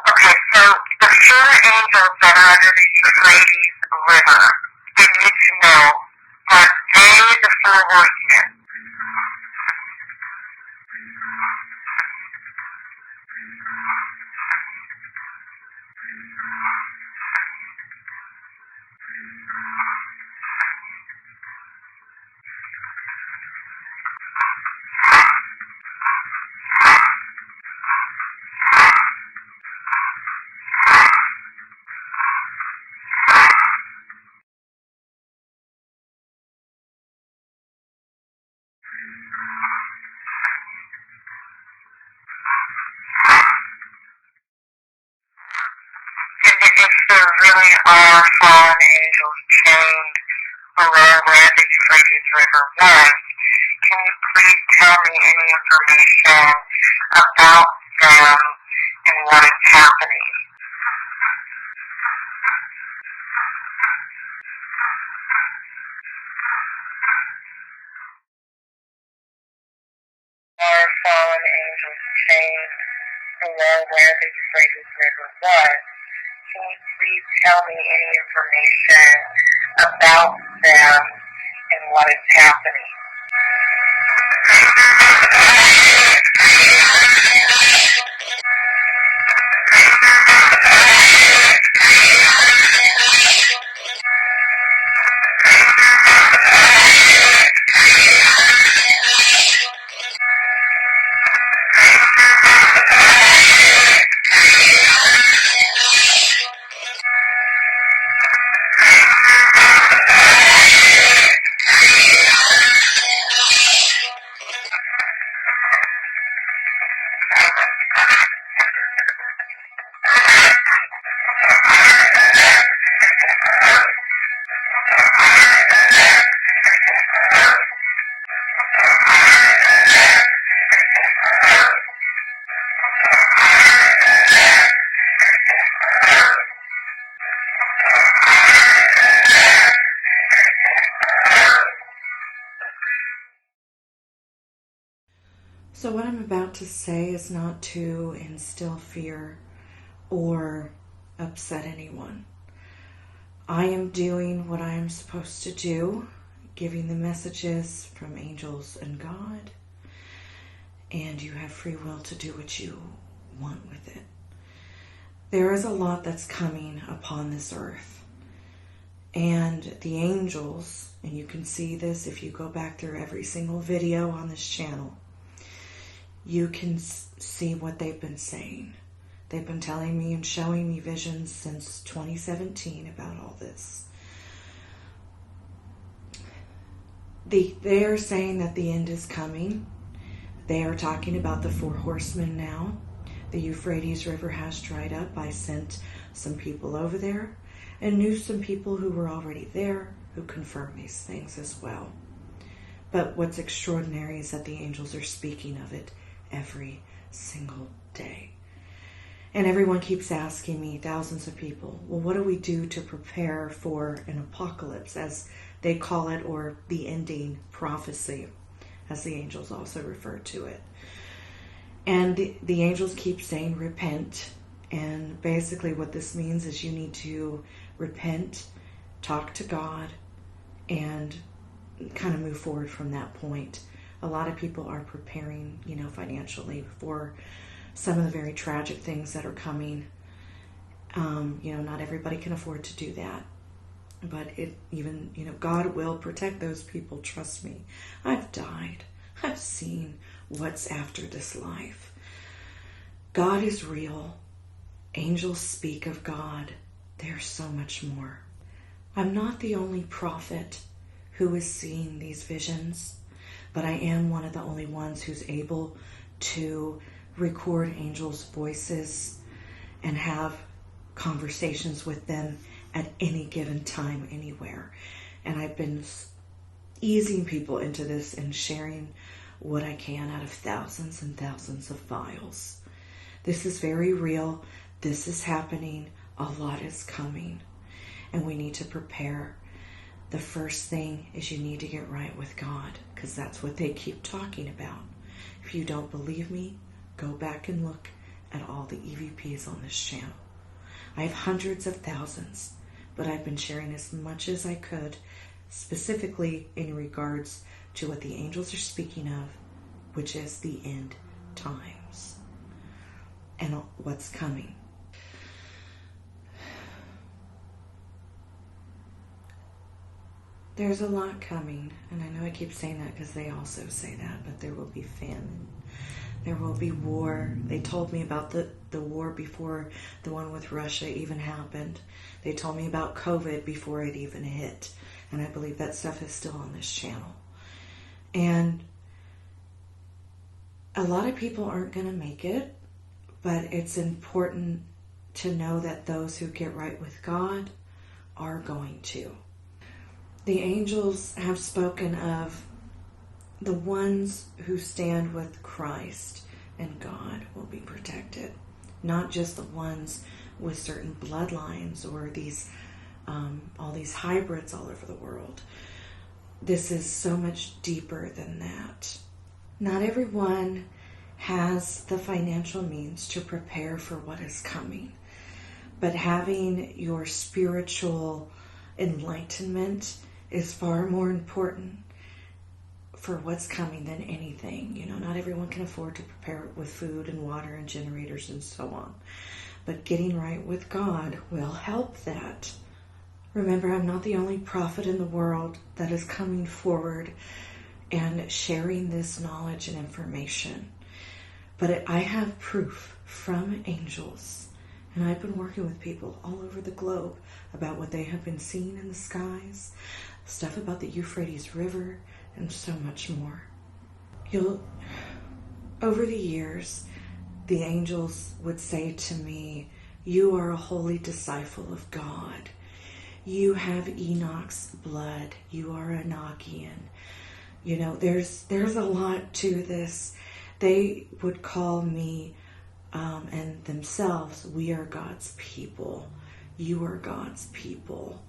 Okay, so the 4 angels that are under the Euphrates River, they need to know, are they the 4 horsemen? If there really are fallen angels chained below where the Euphrates River was, can you please tell me any information about them and what is happening? Are fallen angels chained below where the Euphrates River was? Can you please tell me any information about them and what is happening? So what I'm about to say is not to instill fear or upset anyone. I am doing what I am supposed to do, giving the messages from angels and God, and you have free will to do what you want with it. There is a lot that's coming upon this earth, and the angels, and you can see this if you go back through every single video on this channel, you can see what they've been saying. They've been telling me and showing me visions since 2017 about all this. They are saying that the end is coming. They are talking about the 4 horsemen now. The Euphrates River has dried up. I sent some people over there and knew some people who were already there who confirmed these things as well. But what's extraordinary is that the angels are speaking of it every single day. And everyone keeps asking me, thousands of people, well, what do we do to prepare for an apocalypse, as they call it, or the ending prophecy, as the angels also refer to it. And the angels keep saying repent. And basically what this means is you need to repent, talk to God, and kind of move forward from that point. A lot of people are preparing, financially for some of the very tragic things that are coming. Not everybody can afford to do that. But God will protect those people. Trust me. I've died. I've seen what's after this life. God is real. Angels speak of God. There's so much more. I'm not the only prophet who is seeing these visions, but I am one of the only ones who's able to record angels' voices and have conversations with them at any given time, anywhere. And I've been easing people into this and sharing what I can out of thousands and thousands of files. This is very real. This is happening. A lot is coming. And we need to prepare. The first thing is you need to get right with God, because that's what they keep talking about. If you don't believe me, Go back and look at all the EVPs on this channel. I have hundreds of thousands, but I've been sharing as much as I could, specifically in regards to what the angels are speaking of, which is the end times and what's coming. There's a lot coming, and I know I keep saying that because they also say that, but there will be famine. There will be war. They told me about the war before the one with Russia even happened. They told me about COVID before it even hit. And I believe that stuff is still on this channel. And a lot of people aren't going to make it, but it's important to know that those who get right with God are going to. The angels have spoken of the ones who stand with Christ and God will be protected. Not just the ones with certain bloodlines or these all these hybrids all over the world. This is so much deeper than that. Not everyone has the financial means to prepare for what is coming, but having your spiritual enlightenment is far more important for what's coming than anything. You know, not everyone can afford to prepare with food and water and generators and so on. But getting right with God will help that. Remember, I'm not the only prophet in the world that is coming forward and sharing this knowledge and information. But I have proof from angels, and I've been working with people all over the globe about what they have been seeing in the skies, stuff about the Euphrates River, and so much more. Over the years, the angels would say to me, "You are a holy disciple of God. You have Enoch's blood. You are Enochian." You know, there's a lot to this. They would call me and themselves, "We are God's people. You are God's people."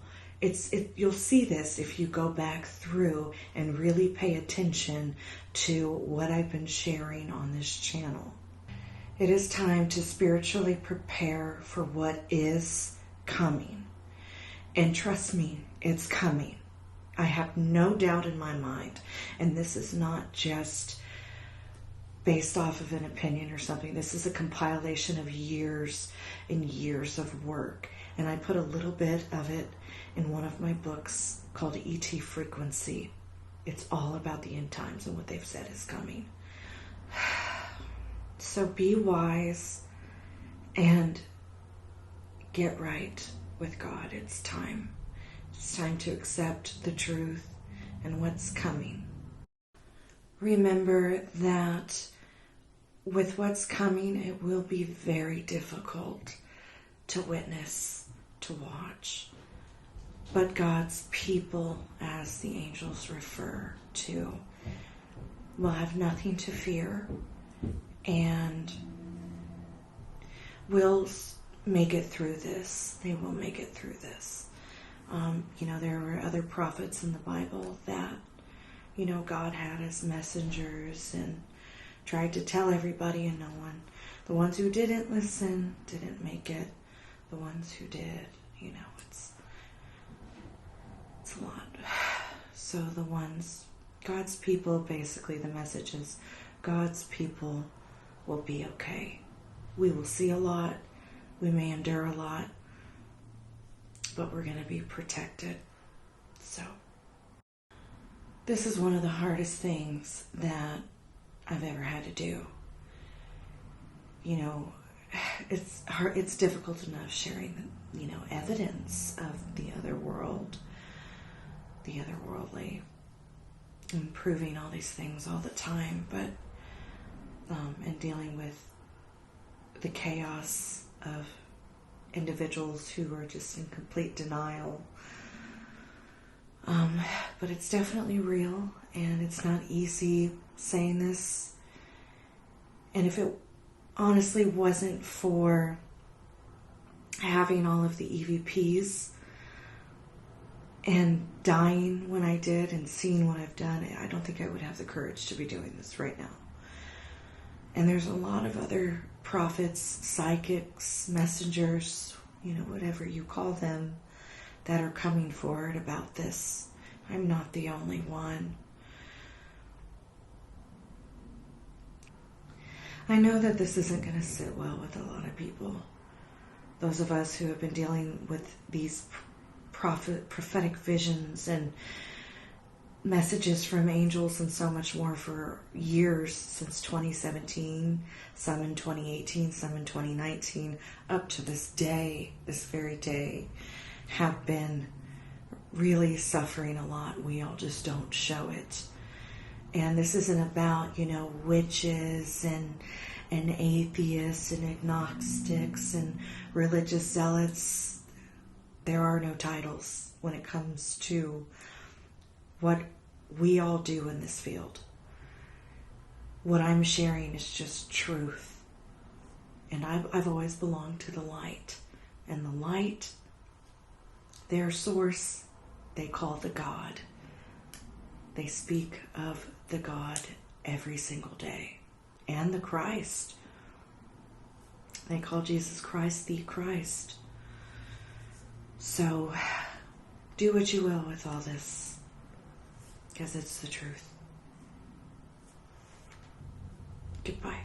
You'll see this if you go back through and really pay attention to what I've been sharing on this channel. It is time to spiritually prepare for what is coming. And trust me, it's coming. I have no doubt in my mind. And this is not just based off of an opinion or something. This is a compilation of years and years of work. And I put a little bit of it in one of my books called ET Frequency. It's all about the end times and what they've said is coming. So be wise and get right with God. It's time. It's time to accept the truth and what's coming. Remember that with what's coming, it will be very difficult to witness, to watch. But God's people, as the angels refer to, will have nothing to fear and will make it through this. They will make it through this. There were other prophets in the Bible that, God had as messengers and tried to tell everybody and no one. The ones who didn't listen didn't make it. The ones who did, it's a lot. So God's people, basically the message is God's people will be okay. We will see a lot. We may endure a lot, but we're going to be protected. So this is one of the hardest things that I've ever had to do. It's hard. It's difficult enough sharing, evidence of the other world, the otherworldly, and proving all these things all the time, but and dealing with the chaos of individuals who are just in complete denial. But it's definitely real, and it's not easy saying this. And if it honestly wasn't for having all of the EVPs and dying when I did and seeing what I've done, I don't think I would have the courage to be doing this right now. And there's a lot of other prophets, psychics, messengers, whatever you call them, that are coming forward about this. I'm not the only one. I know that this isn't going to sit well with a lot of people. Those of us who have been dealing with these prophetic visions and messages from angels and so much more for years, since 2017, some in 2018, some in 2019, up to this day, this very day, have been really suffering a lot. We all just don't show it. And this isn't about, witches and atheists and agnostics and religious zealots. There are no titles when it comes to what we all do in this field. What I'm sharing is just truth. And I've always belonged to the light. And the light, their source, they call the God. They speak of the God every single day. And the Christ. They call Jesus Christ the Christ. So, do what you will with all this, because it's the truth. Goodbye.